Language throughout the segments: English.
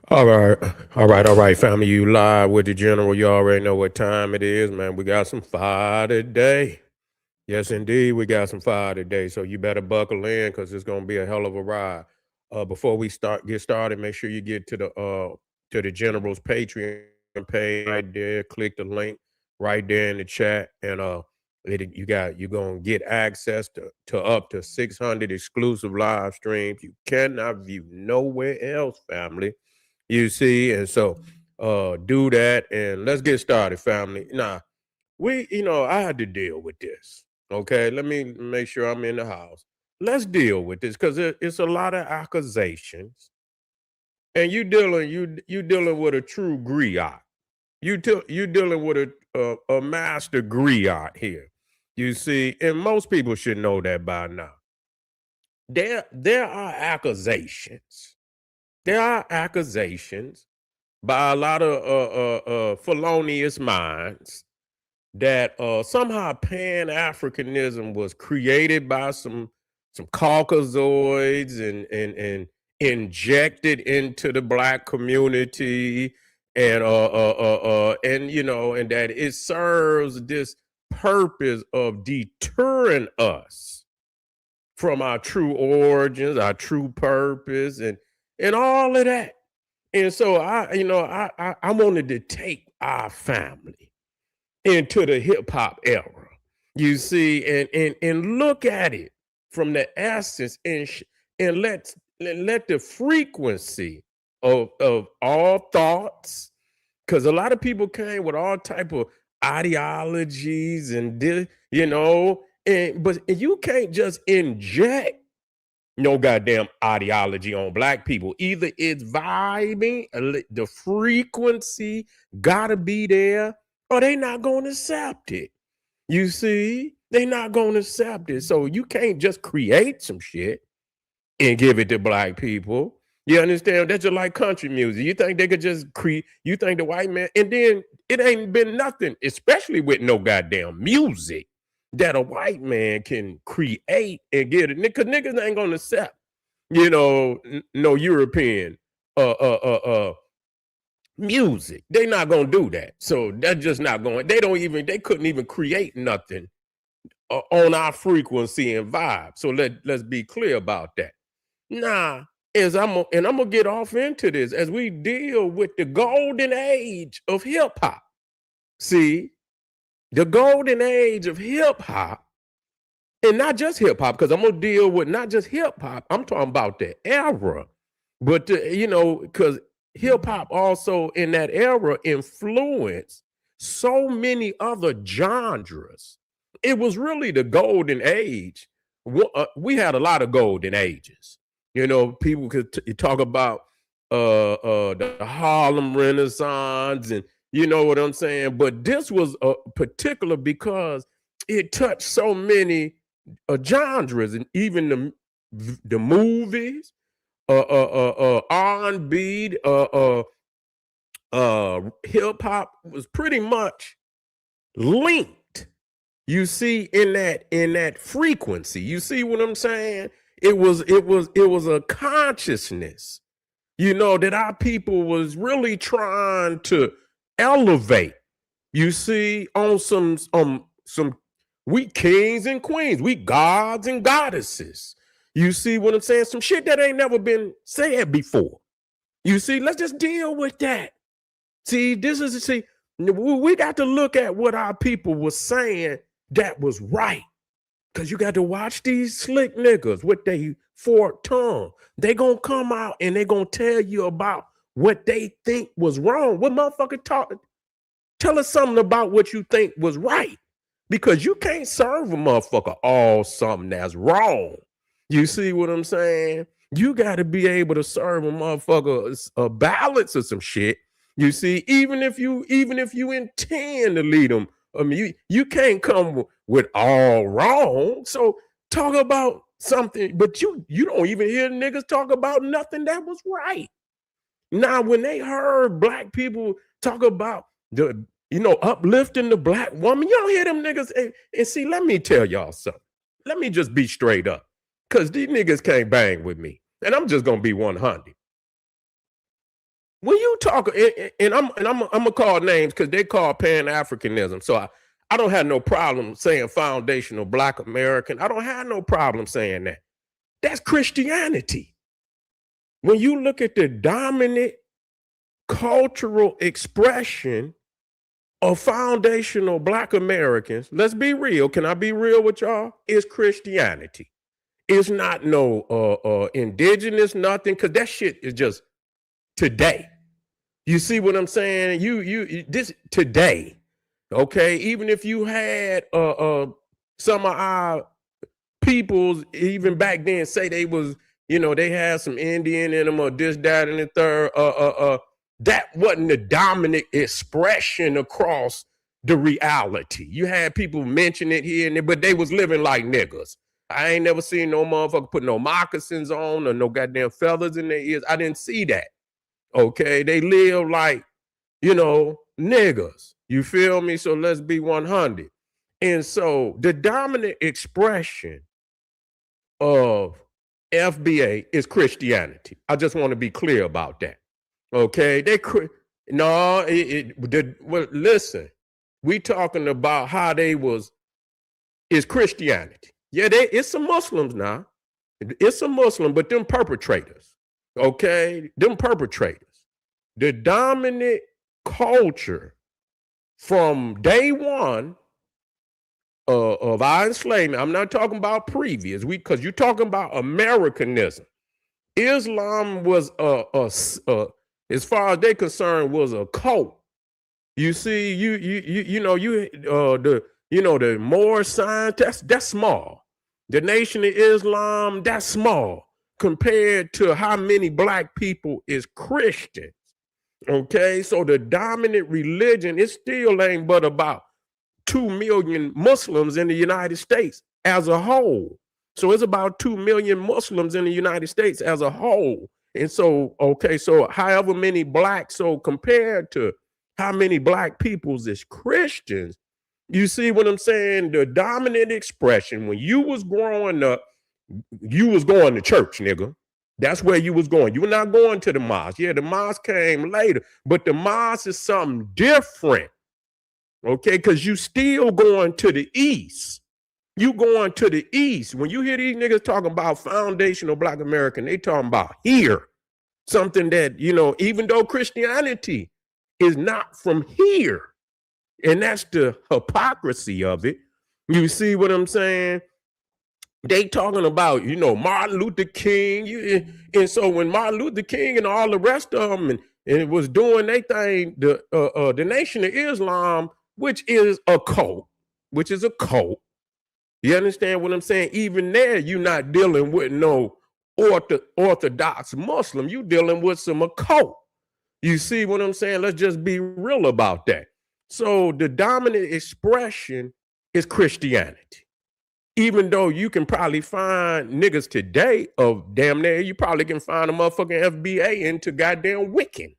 All right, family. You live with the general. You already know what time it is, man. We got some fire today. Yes, indeed, we got some fire today. So you better buckle in because it's gonna be a hell of a ride. Before we get started, make sure you get to the general's Patreon page right there. Click the link right there in the chat, and you're gonna get access to up to 600 exclusive live streams you cannot view nowhere else, family. You see, and so do that and let's get started, family. Now, I had to deal with this. Okay, let me make sure I'm in the house. Let's deal with this because it's a lot of accusations, and you dealing with a true griot. You dealing with a master griot here. You see, and most people should know that by now. There are accusations. There are accusations by a lot of felonious minds that somehow Pan-Africanism was created by some Caucasoids and injected into the black community and that it serves this purpose of deterring us from our true origins, our true purpose, and all of that. And so I wanted to take our family into the hip hop era. You see, and look at it from the essence and let the frequency of all thoughts, because a lot of people came with all type of ideologies and but you can't just inject no goddamn ideology on black people. Either it's vibing, the frequency gotta be there, or they not gonna accept it. You see, they not gonna accept it. So you can't just create some shit and give it to black people. You understand? That's just like country music. You think they could just create, you think the white man, and then it ain't been nothing, especially with no goddamn music, that a white man can create and get it. Because niggas ain't gonna accept, no European music. They not gonna do that. So that's just not going. They couldn't even create nothing on our frequency and vibe. So let's be clear about that. Nah, I'm gonna get off into this as we deal with the golden age of hip hop. See, the golden age of hip hop, and not just hip hop, because I'm gonna deal with not just hip hop. I'm talking about the era, but because hip hop also in that era influenced so many other genres. It was really the golden age. We had a lot of golden ages. People could talk about the Harlem Renaissance, and you know what I'm saying. But this was particular because it touched so many genres, and even the movies, R&B, hip hop was pretty much linked. You see, in that frequency. You see what I'm saying? It was a consciousness, that our people was really trying to elevate. You see, on some we kings and queens, we gods and goddesses. You see what I'm saying? Some shit that ain't never been said before. You see, let's just deal with that. See, we got to look at what our people was saying that was right. Because you got to watch these slick niggas with their forked tongue. They gonna come out and they gonna tell you about what they think was wrong. What motherfucker tell us something about what you think was right. Because you can't serve a motherfucker all something that's wrong. You see what I'm saying? You got to be able to serve a motherfucker a balance of some shit. You see, even if you intend to lead them, I mean, you can't come with all wrong. So talk about something, but you don't even hear niggas talk about nothing that was right. Now, when they heard black people talk about uplifting the black woman, you don't hear them niggas. And see, let me tell y'all something. Let me just be straight up, because these niggas can't bang with me. And I'm just going to be 100. when you talk, and I'm gonna call names because they call Pan-Africanism. So I don't have no problem saying foundational Black American. I don't have no problem saying that. That's Christianity. When you look at the dominant cultural expression of foundational Black Americans, let's be real. Can I be real with y'all? It's Christianity. It's not no indigenous nothing, because that shit is just today. You see what I'm saying? You this today, okay? Even if you had some of our peoples even back then say they was, they had some Indian in them or this, that, and the third, that wasn't the dominant expression across the reality. You had people mention it here and there, but they was living like niggas. I ain't never seen no motherfucker put no moccasins on or no goddamn feathers in their ears. I didn't see that. Okay, they live like, niggas. You feel me? So let's be 100. And so the dominant expression of FBA is Christianity. I just want to be clear about that. Okay, well, listen, we talking about how is Christianity. Yeah, it's some Muslims now. It's some Muslim, but them perpetrators. Okay, them perpetrators. The dominant culture from day one of our enslavement, I'm not talking about previous, because you're talking about Americanism. Islam was as far as they're concerned, was a cult. You see, the Moorish science, that's small. The Nation of Islam, that's small compared to how many Black people is Christians. Okay, so the dominant religion, it still ain't but about 2 million Muslims in the United States as a whole. So it's about 2 million Muslims in the United States as a whole. And so, okay, so however many Blacks, so compared to how many Black peoples is Christians, you see what I'm saying? The dominant expression, when you was growing up, you was going to church, nigga. That's where you was going. You were not going to the mosque. Yeah, the mosque came later, but the mosque is something different. Okay, because you still going to the east. You going to the east. When you hear these niggas talking about foundational Black American, they talking about here. Something that, even though Christianity is not from here, and that's the hypocrisy of it. You see what I'm saying? They talking about, Martin Luther King. And so when Martin Luther King and all the rest of them and it was doing their thing, the Nation of Islam, which is a cult, you understand what I'm saying? Even there, you're not dealing with no orthodox Muslim. You dealing with some occult. You see what I'm saying? Let's just be real about that. So the dominant expression is Christianity. Even though you can probably find niggas today of damn near, you probably can find a motherfucking FBA into goddamn Wiccan.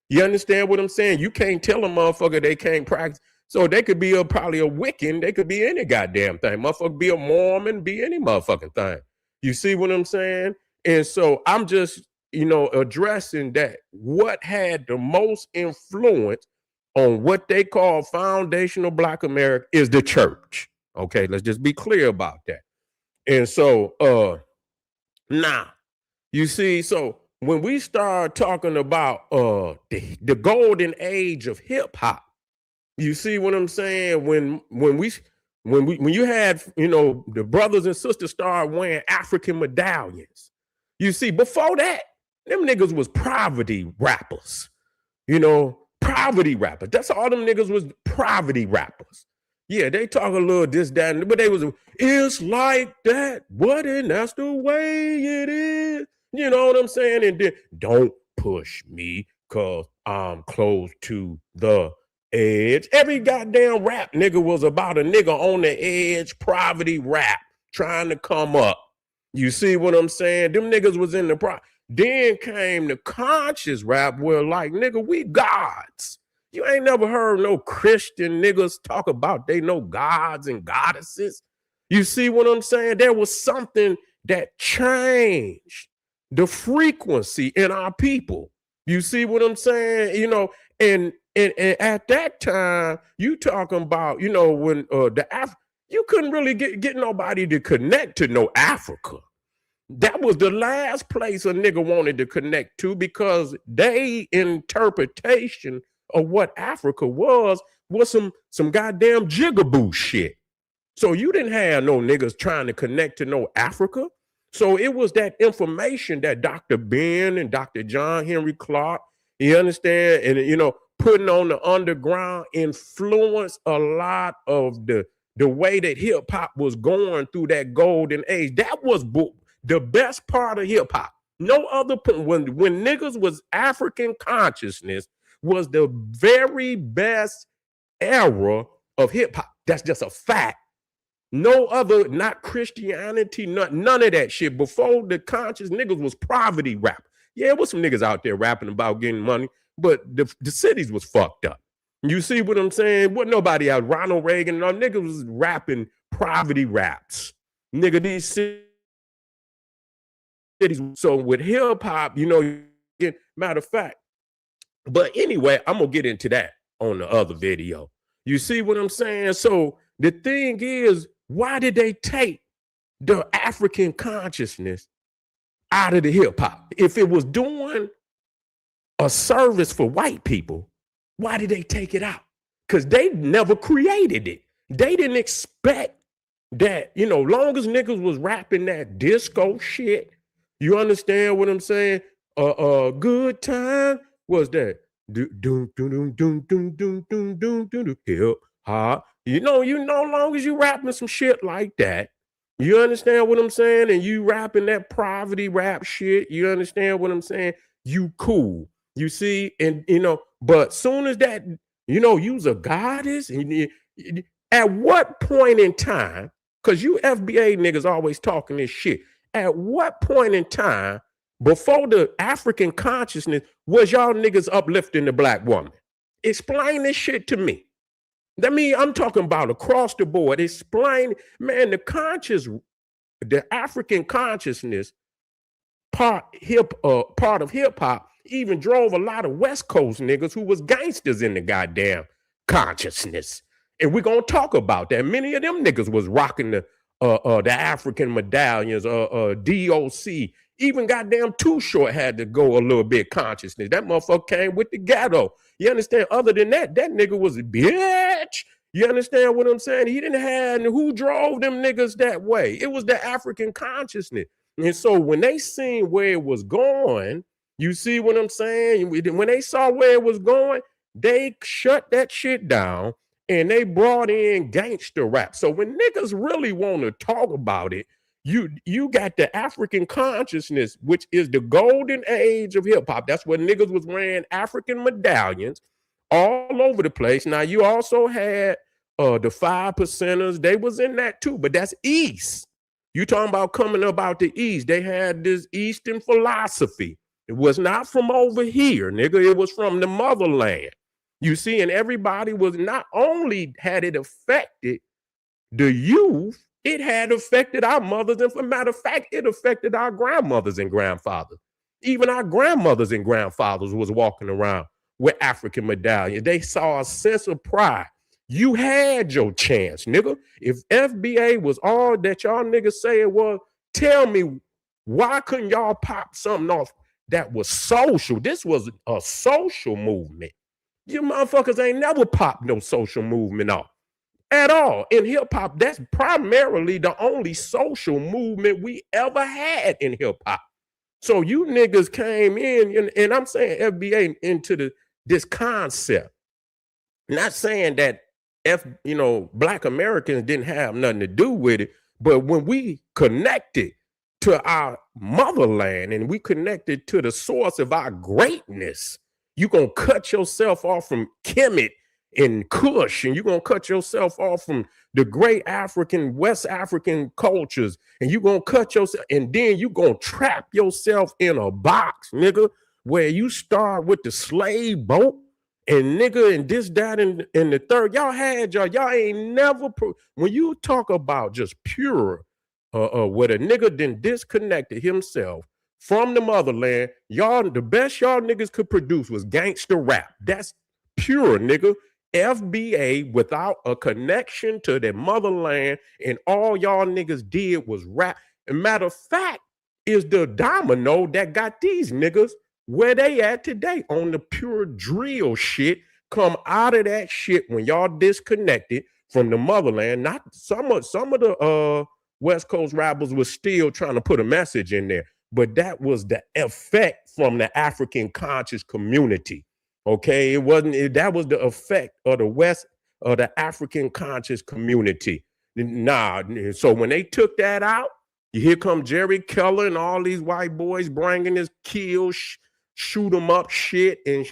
You understand what I'm saying? You can't tell a motherfucker they can't practice. So they could be probably a Wiccan. They could be any goddamn thing. Motherfucker be a Mormon, be any motherfucking thing. You see what I'm saying? And so I'm just, addressing that. What had the most influence on what they call foundational Black America is the church. Okay, let's just be clear about that. And so now, you see, so when we start talking about the golden age of hip hop, you see what I'm saying? When you had, the brothers and sisters start wearing African medallions. You see, before that, them niggas was poverty rappers. Poverty rappers. That's all them niggas was, poverty rappers. Yeah, they talk a little this, that, but they was, it's like that, what, and that's the way it is. You know what I'm saying? And then, don't push me, cause I'm close to the edge. Every goddamn rap nigga was about a nigga on the edge, poverty rap, trying to come up. You see what I'm saying? Them niggas was in the Then came the conscious rap where like, nigga, we gods. You ain't never heard no Christian niggas talk about they know gods and goddesses. You see what I'm saying? There was something that changed the frequency in our people. You see what I'm saying? And at that time, you talking about, when you couldn't really get nobody to connect to no Africa. That was the last place a nigga wanted to connect to, because they interpretation of what Africa was some goddamn jigaboo shit. So you didn't have no niggas trying to connect to no Africa. So it was that information that Dr. Ben and Dr. John Henry Clark, you understand, and putting on the underground influenced a lot of the way that hip hop was going through that golden age. That was the best part of hip hop. No other when niggas was African consciousness was the very best era of hip hop. That's just a fact. No other, not Christianity, none of that shit. Before the conscious niggas was poverty rap. Yeah, there was some niggas out there rapping about getting money, but the cities was fucked up. You see what I'm saying? Wasn't nobody out. Ronald Reagan, no niggas was rapping poverty raps. Nigga, these cities. So with hip hop, matter of fact. But anyway, I'm gonna get into that on the other video. You see what I'm saying? So the thing is, why did they take the African consciousness out of the hip hop? If it was doing a service for white people, why did they take it out? Because they never created it. They didn't expect that, long as niggas was rapping that disco shit, you understand what I'm saying? Good time was that. Hip hop. Long as you rapping some shit like that, you understand what I'm saying? And you rapping that poverty rap shit, you understand what I'm saying? You cool. You see, and but soon as that, you's a goddess, and at what point in time, because you FBA niggas always talking this shit, at what point in time before the African consciousness was y'all niggas uplifting the black woman? Explain this shit to me. I'm talking about across the board. Explain, man, the African consciousness part of hip hop even drove a lot of West Coast niggas who was gangsters in the goddamn consciousness. And we're gonna talk about that. Many of them niggas was rocking the African medallions, DOC. Even goddamn Too Short had to go a little bit consciousness. That motherfucker came with the ghetto. You understand? Other than that nigga was a bitch. You understand what I'm saying? He didn't have who drove them niggas that way. It was the African consciousness. And so when they seen where it was going, you see what I'm saying? When they saw where it was going, they shut that shit down and they brought in gangster rap. So when niggas really want to talk about it, you got the African consciousness, which is the golden age of hip hop. That's where niggas was wearing African medallions all over the place. Now you also had the 5%ers. They was in that too, but that's East. You talking about coming up out the East. They had this Eastern philosophy. It was not from over here, nigga. It was from the motherland. You see, and everybody was not only had it affected the youth, it had affected our mothers. And for matter of fact, it affected our grandmothers and grandfathers. Even our grandmothers and grandfathers was walking around with African medallions. They saw a sense of pride. You had your chance, nigga. If FBA was all that y'all niggas say it was, tell me, why couldn't y'all pop something off that was social? This was a social movement. You motherfuckers ain't never popped no social movement off at all. In hip hop, that's primarily the only social movement we ever had in hip hop. So you niggas came in, and I'm saying FBA into this concept. Not saying that Black Americans didn't have nothing to do with it, but when we connected to our motherland and we connected to the source of our greatness, you're going to cut yourself off from Kemet and Kush, and you're going to cut yourself off from the great West African cultures, and you're going to cut yourself, and then you're going to trap yourself in a box, nigga, where you start with the slave boat, and nigga, and this, that, and the third. Y'all ain't never, when you talk about just pure, where the nigga then disconnected himself from the motherland. Y'all, the best y'all niggas could produce was gangster rap. That's pure, nigga. FBA without a connection to the motherland, and all y'all niggas did was rap. And matter of fact, is the domino that got these niggas where they at today on the pure drill shit. Come out of that shit when y'all disconnected from the motherland. Not some of the West Coast rappers was still trying to put a message in there, but that was the effect from the African conscious community. Okay, it wasn't. That was the effect of the West of the African conscious community. Nah, so when they took that out, here come Jerry Keller and all these white boys bringing his kill, shoot them up shit, and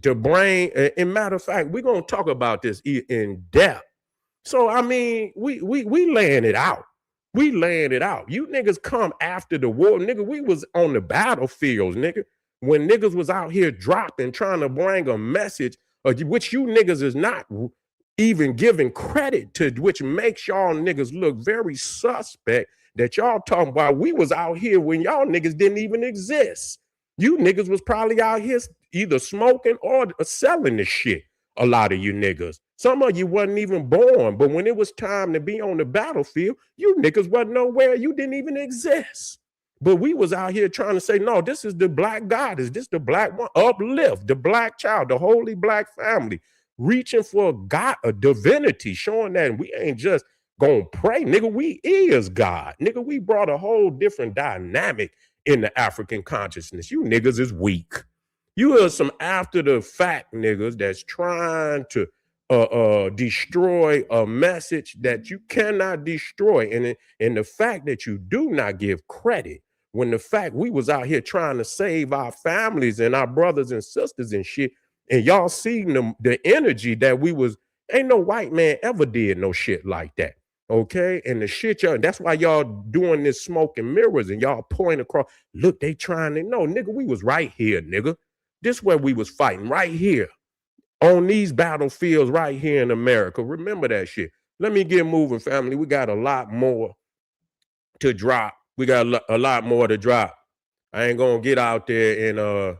to bring. And matter of fact, we're gonna talk about this in depth. So I mean, we laying it out. We laying it out. You niggas come after the war, nigga. We was on the battlefields, nigga. When niggas was out here dropping, trying to bring a message, which you niggas is not even giving credit to, which makes y'all niggas look very suspect that y'all talking about. We was out here when y'all niggas didn't even exist. You niggas was probably out here either smoking or selling the shit. A lot of you niggas. Some of you wasn't even born, but when it was time to be on the battlefield, you niggas wasn't nowhere. You didn't even exist. But we was out here trying to say, no, this is the black goddess. This the black one. Uplift the black child, the holy black family, reaching for God, a divinity, showing that we ain't just gonna pray, nigga. We is God, nigga. We brought a whole different dynamic in the African consciousness. You niggas is weak. You are some after the fact niggas that's trying to destroy a message that you cannot destroy. And the fact that you do not give credit when the fact we was out here trying to save our families and our brothers and sisters and shit, and y'all seen the energy that we was, ain't no white man ever did no shit like that. Okay, and the shit y'all, that's why y'all doing this smoke and mirrors and y'all pointing across. Look, they trying to, no, nigga, we was right here, nigga. This where we was fighting, right here on these battlefields right here in America. Remember that shit. Let me get moving, family. We got a lot more to drop. We got a lot more to drop. I ain't gonna get out there and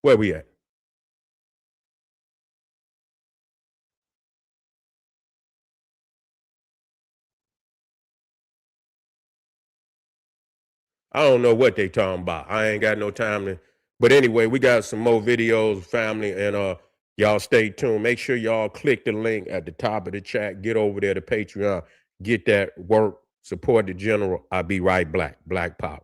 where we at? I don't know what they talking about. I ain't got no time to. But anyway, we got some more videos, family, and y'all stay tuned. Make sure y'all click the link at the top of the chat. Get over there to Patreon. Get that work. Support the general. I'll be right back. Black Power.